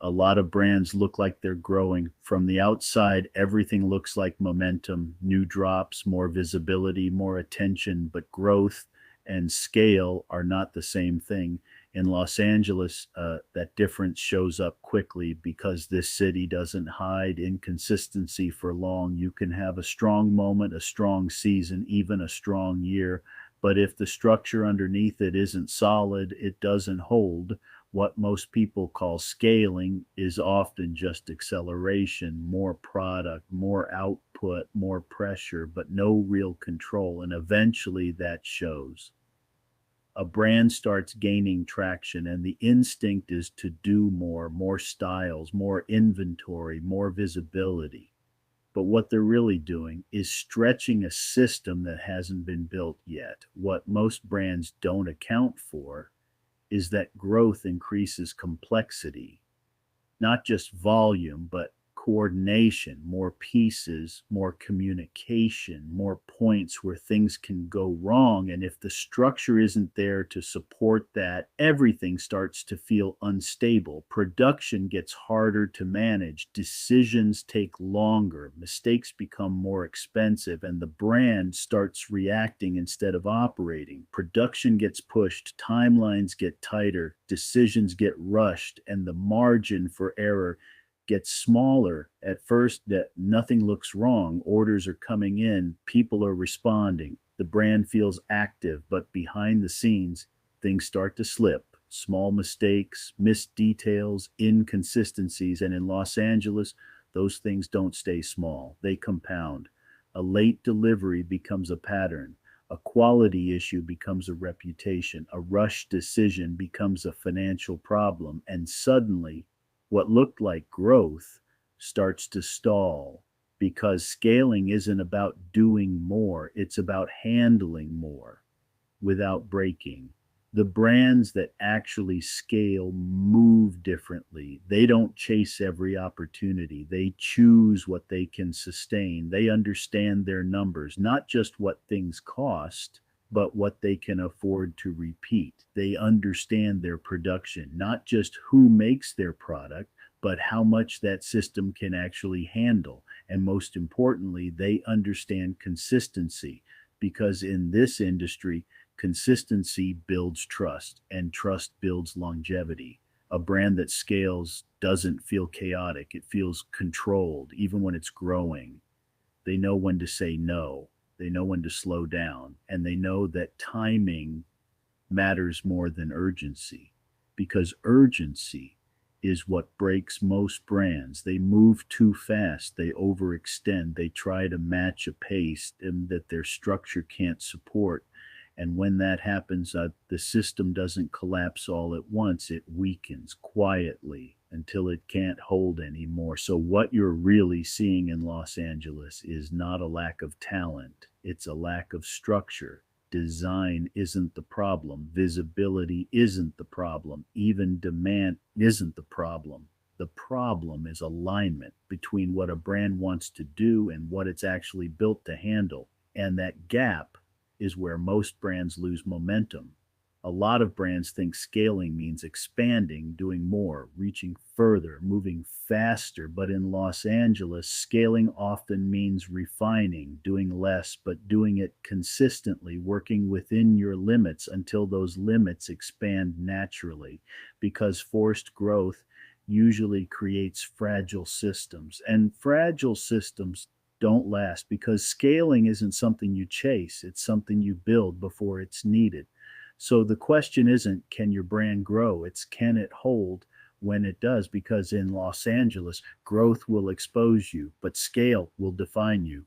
A lot of brands look like they're growing. From the outside, everything looks like momentum, new drops, more visibility, more attention, but growth and scale are not the same thing. In Los Angeles, that difference shows up quickly because this city doesn't hide inconsistency for long. You can have a strong moment, a strong season, even a strong year, but if the structure underneath it isn't solid, it doesn't hold. What most people call scaling is often just acceleration, more product, more output, more pressure, but no real control. And eventually that shows. A brand starts gaining traction, and the instinct is to do more, more styles, more inventory, more visibility. But what they're really doing is stretching a system that hasn't been built yet. What most brands don't account for is that growth increases complexity, not just volume, but coordination, more pieces, more communication, more points where things can go wrong. And if the structure isn't there to support that, everything starts to feel unstable. Production gets harder to manage, decisions take longer, mistakes become more expensive, and the brand starts reacting instead of operating. Production gets pushed, timelines get tighter, decisions get rushed, and the margin for error gets smaller. At first, that nothing looks wrong, orders are coming in, people are responding, the brand feels active, but behind the scenes things start to slip. Small mistakes, missed details, inconsistencies, and in Los Angeles those things don't stay small, they compound. A late delivery becomes a pattern, a quality issue becomes a reputation, a rushed decision becomes a financial problem, and suddenly what looked like growth starts to stall because scaling isn't about doing more, it's about handling more without breaking. The brands that actually scale move differently. They don't chase every opportunity. They choose what they can sustain. They understand their numbers, not just what things cost, but what they can afford to repeat. They understand their production, not just who makes their product, but how much that system can actually handle. And most importantly, they understand consistency because in this industry, consistency builds trust, and trust builds longevity. A brand that scales doesn't feel chaotic, it feels controlled, even when it's growing. They know when to say no, they know when to slow down, and they know that timing matters more than urgency because urgency is what breaks most brands. They move too fast, they overextend, they try to match a pace that their structure can't support. And when that happens, the system doesn't collapse all at once. It weakens quietly until it can't hold anymore. So, what you're really seeing in Los Angeles is not a lack of talent, it's a lack of structure. Design isn't the problem, visibility isn't the problem, even demand isn't the problem. The problem is alignment between what a brand wants to do and what it's actually built to handle. And that gap is where most brands lose momentum. A lot of brands think scaling means expanding, doing more, reaching further, moving faster. But in Los Angeles, scaling often means refining, doing less, but doing it consistently, working within your limits until those limits expand naturally. Because forced growth usually creates fragile systems, and fragile systems don't last because scaling isn't something you chase, it's something you build before it's needed. So the question isn't can your brand grow, it's can it hold when it does, because in Los Angeles, growth will expose you, but scale will define you.